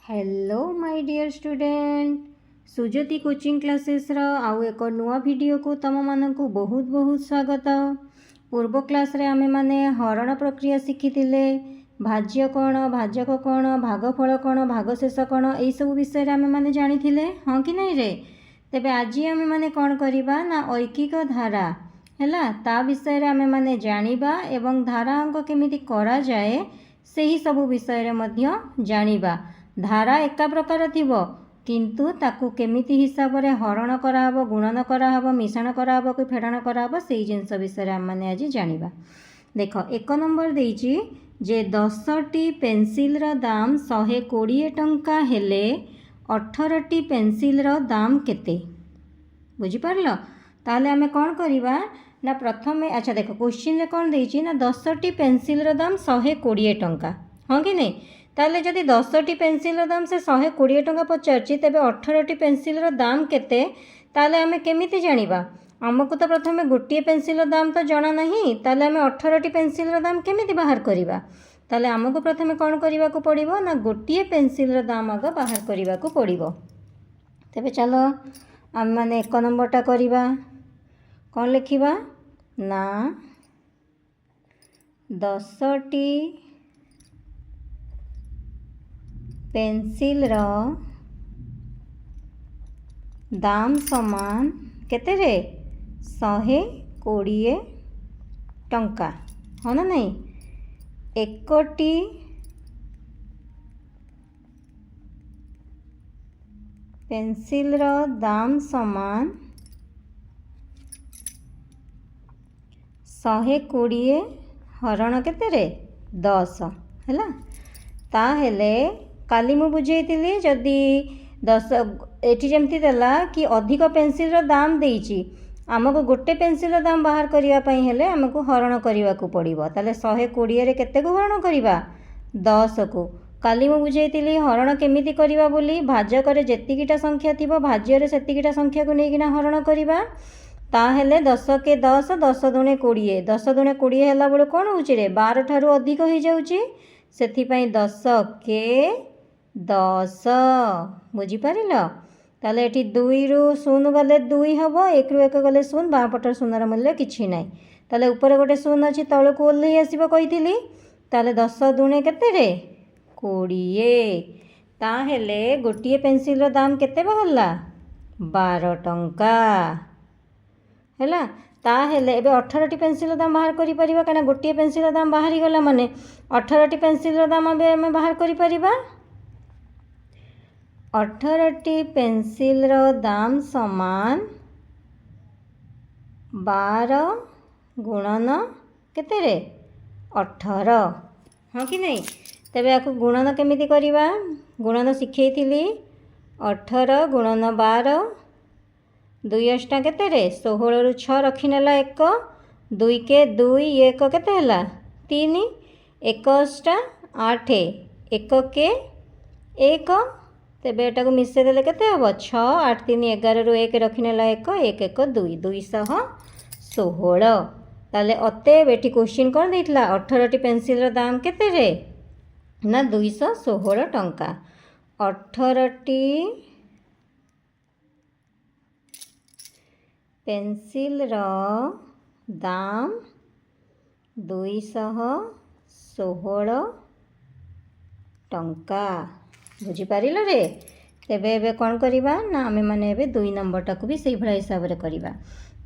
Hello my dear student Sujyoti coaching classes रो आउ एक नुआ वीडियो को तम मानकु बहुत बहुत स्वागत। पूर्व क्लास रे आमे माने हरण प्रक्रिया शिखिथिले। भाज्य कौन, भाजक कौन, भागफल कौन, भागशेष कौन, एई सब विषय रे आमे माने जानिथिले, हाँ कि नहीं रे। तेबे आज आमे माने कौन करिबा ना ऐकिक धारा हैला ता विषय रे आमे माने जानिबा एवं धारा अंक केमिति करा जाए सेही सब विषय रे मध्य जानिबा। धारा एका प्रकार थिबो किंतु ताकू केमिति हिसाब रे हरण कराहब, गुणन कराहब, मिश्रण कराहब कि फेड़ाण कराहब सेही जिनस विषय रे आम माने आज जानिबा। देख एक नंबर देइछि जे 10टी पेंसिल रो दाम 120 टंका हेले 18टी पेंसिल रो दाम केते बुझी पारलो। ताले आमे कोन करिबा ना प्रथमे अच्छा देख क्वेश्चन रे कोन देइछि ना 10टी पेंसिल रो दाम 120 टंका, हाँ कि नहीं। ताले जदि 10टी पेंसिल रो दाम से 120 टंका पचारछि तेबे 18टी पेंसिल रो दाम केते ताले आमे केमिति जानिबा। आमको तो प्रथमे गोटे पेंसिल रो दाम तो जणा नहीं, ताले आमे 18टी पेंसिल रो दाम केमिति बाहर करिबा। ताले आमको प्रथमे कोन करिबा को पड़िबो ना गोटे पेंसिल रो दाम आग बाहर करिबा को पड़िबो। तेबे चलो आम माने एक नंबरटा करिबा। कोन लिखिबा ना 10टी पेंसिल रो दाम समान केते रे 120 टंका, हाँ ना नहीं। एकटी पेंसिल रो दाम समान 120 हरण केते रे 10 हैला। ताहेले काली मु बुझेइतिली जदि 10 एठी जेमती देला कि अधिक पेंसिल रो दाम देइछि आमको गोटे पेंसिल रो दाम बाहर करिया पई हेले हमको हरण करिवा को पड़िबो। ताले 120 रे केते को हरण करिबा 10 को। काली मु बुझेइतिली हरण केमिति करिवा बोली भाजक रे जेतिकिटा संख्या थिबो भाज्य रे सेतिकिटा संख्या को नेकिना हरण करिबा। ताहेले 10 के 10 10 दुणे 20 10 दुणे 20 हैला बेले कोन होउछि रे 12 ठारू अधिक होई जाउछि सेथि पई 10 के 10 बुझी पारिल। ताले एठी 2 रु 0 गले 2 हबो, 1 रु 1 गले 0, बाम पटर शून्यर मूल्य किछि नै। ताले ऊपर गोटे 0 अछि तळको ओल्हेई आसीबो कहिथिली। ताले 10 दुणे केते रे 20। ताहेले गोटिए पेंसिल रो दाम केते बाहरला 12 टंका हैला। ताहेले एबे 18टी पेंसिल रो दाम बाहर करि परिबा काना गोटिए पेंसिल रो दाम बाहरी गला माने 18टी पेंसिल रो दाम आमे बाहर करि परिबा। 18टी पेंसिल रो दाम समान 12 गुणन केते रे 18, हाँ कि नहीं। तेबे आकु गुणन केमिति करिबा गुणन शिखेइथिली 18 गुणन 12 2 अष्टा केते रे 16 रु 6 रखिनेला 1 2 के 2 1 केते हला 3 1 अष्टा 8 1 के 1 तेबे एटा को मिसे देले केते हबो 6 8 3 11 रु 1 रखिनेला 1 1 1 2 216। ताले अते बेटी क्वेश्चन कोन देइतला 18टी पेंसिल रो दाम केते रे ना 216 टंका। 18टी पेंसिल रो दाम 216 टंका बुझी पारिल रे। तेबे एबे कोन करिबा ना आमे माने एबे 2 नंबरटा को भी सेही भला हिसाब रे करिबा।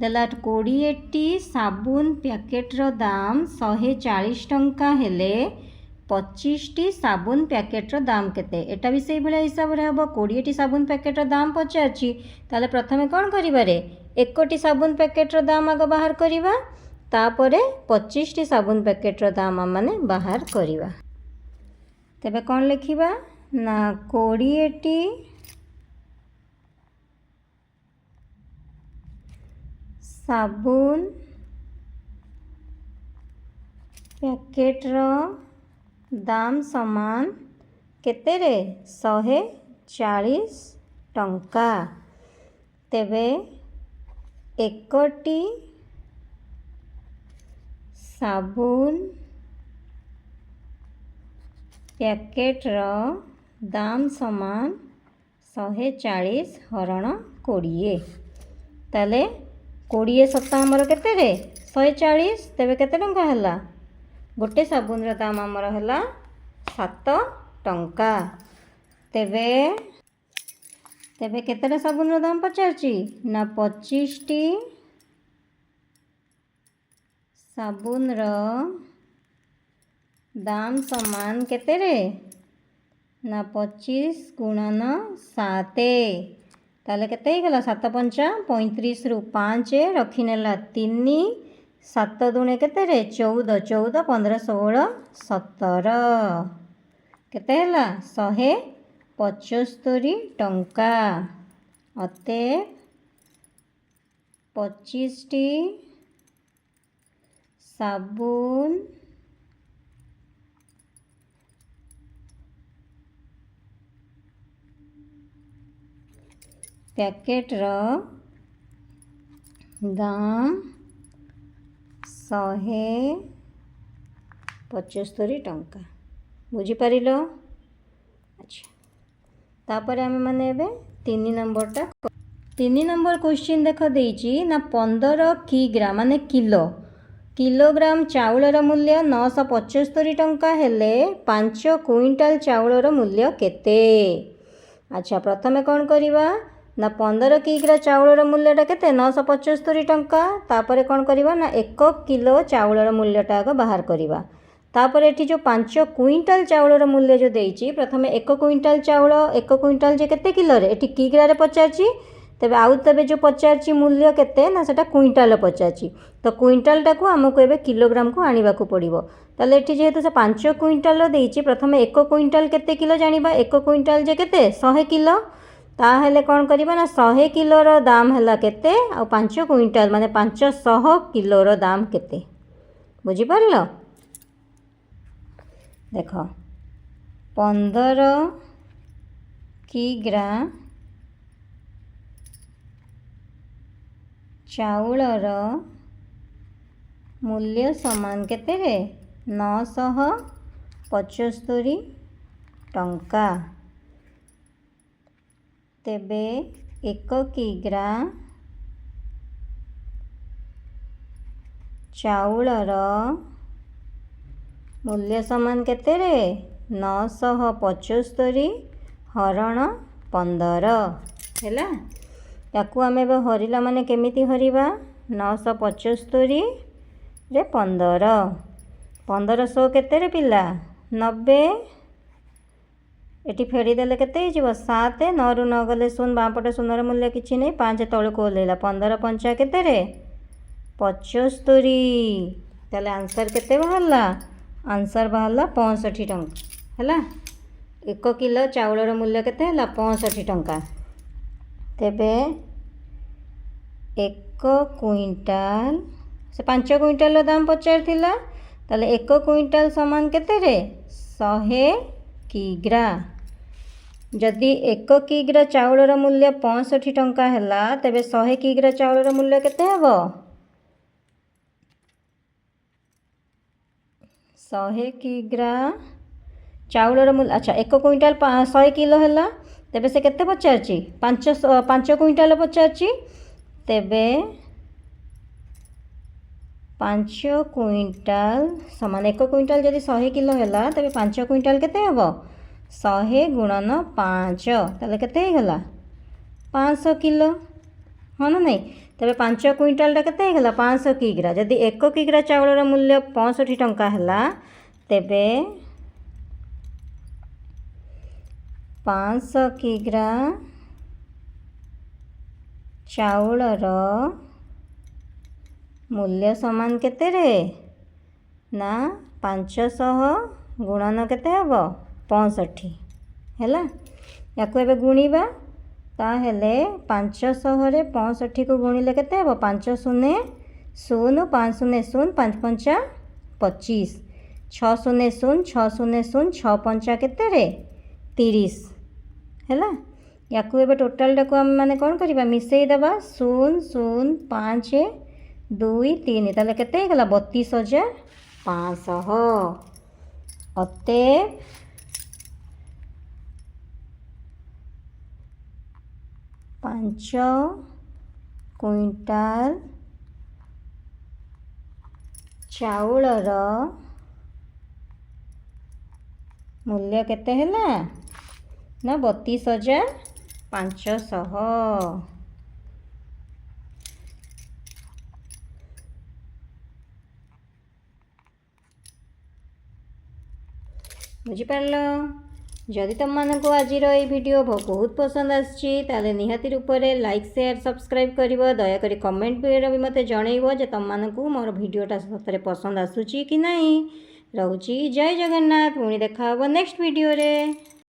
देला 20टी साबुन पैकेट रो दाम 140 टंका हेले 25टी साबुन पैकेट रो दाम केते एटा भी सेही भला हिसाब रे हबो। 20टी साबुन पैकेट रो दाम पचारछि ताले प्रथमे कोन करिबा रे 1टी साबुन पैकेट रो दाम आग बाहर करिबा तापरे 25टी साबुन पैकेट रो दाम माने बाहर करिबा। तेबे कोन लिखिबा ना 20टी साबुन पैकेट रो दाम समान केते रे 140 टंका। तेबे 1टी साबुन पैकेट दाम समान 140 हरण 20 ताले 20 सप्ताह आमर केते रे 140 तेबे केते टंका हला गोटे साबुन रो दाम आमर हला 7 टंका तेबे तेबे केतेटा साबुन रो दाम पचारची ना 25 टी साबुन रो दाम समान केते रे ना 25 गुणन 7 ताले केते गला 7 पंचा 35 रु 5 रखिनेला 3 7 दुणे केते रे 14 14 15 16 17 केते हला 175 टंका अते 25 टी साबुन पैकेट रो दाम 175 टंका बुझीपार अच्छा तापर आम मैंने 3 नंबरटा 3 नंबर क्वेश्चन देख देइची ना 15 किग्रा माने किलोग्राम चाउलर मूल्य 975 टंका हेले 5 क्विंटाल चाउलर मूल्य केते अच्छा प्रथमे कौन करिबा ना 15 किग्रा चाउलर मूल्यटा केते 975 टंका तापर कौन करिबा ना 1 किलो चाउलर मूल्यटा आग बाहर करिबा तापर एठी जो 5 क्विंटाल चाउलर मूल्य जो देइची प्रथमे 1 क्विंटाल चाउल 1 क्विंटाल जे केते किलो रे एठी किग्रा रे पचारची तेबे आउ तबे जो पचारची मूल्य केते ना सेटा क्विंटाल पचारची तो क्विंटालटा को हमको एबे किलोग्राम को आनिबा को पड़िबो ताले एठी जेहेतु से 5 क्विंटाल देइची प्रथमे 1 क्विंटाल केते किलो जानिबा 1 क्विंटाल जे केते 100 किलो ताहेले कौन करिबा ना 100 किलो रो दाम हला केते आ 5 क्विंटाल माने 500 किलो रो दाम केते बुझी परलो देखो 15 किग्रा चाउलर मूल्य समान केते रे 975 टंका तेबे 1 किग्रा चाउलर मूल्य समान केते रे 975 हरण 15 हैला याकू आम ए हरिला माने केमिति हरिबा 975 रे 15 1500 केते रे पिला 90 एटी फेरीदेले केते हो 7 9 रु 9 गले शून्य बापटे शून्यर मूल्य किसी नहीं 5 तौक ओल्ला 15 पंचा केते रे 75 ताले आंसर केते बाहरला आंसर बाहरला 65 टंका हैला 1 किलो चाउलर मूल्य केते हला 65 टंका तेबे 1 क्विंटाल से 5 क्विंटाल दाम पचार थिला ताले 1 क्विंटाल समान केते रे 100 किग्रा जदि 1 किग्रा चाउलर मूल्य 65 टंका हैला तेबे 100 किग्रा चाउलर मूल्य केते हेबो 100 किग्रा चाउलर मूल्य अच्छा 1 क्विंटाल 100 किलो हैला तेबे से केते पचारची 5 क्विंटाल पचारची तेबे 5 क्विंटाल समान 1 क्विंटाल जदि 100 किलो हैला तेबे 5 क्विंटाल केते हेबो 100 गुणन 5 ताले केते गला 500 किलो हाँ ना नहीं तेबे 5 क्विंटालटा केते गला 500 किग्रा जदि 1 किग्रा चाउलर मूल्य 65 टंका हैला तेबे 500 किग्रा चाउलर मूल्य समान केते रे ना 500 गुणन केते हेबो 65 हैला याकू एबे गुणीबा ताहेले 500 रे 65 को गुणिले केते हेबो 5 शून्य 0 5 शून्य 0 5 पंचा 25 6 शून्य 0 6 शून्य 0 6 पंचा केते रे 30 हैला याकू एबे टोटाल टाको हम माने कोन करिबा मिसेई देबा 0 0 5 2 3 ताले केते गला 32,500 अते 5 क्विंटाल चाउलर मूल्य केते हैला ना 32,500। बुझिपार जदि तुम मानक आज भिडियो बहुत पसंद आसी निहाती रूप से लाइक शेयर सब्सक्राइब कर दयाकोरी कमेंट भी मत जनइब जे तुम मानक मोर भिडियोटा सतरे पसंद आसूची कि नहीं। रोची जय जगन्नाथ। पुणी देखा नेक्स्ट वीडियो रे।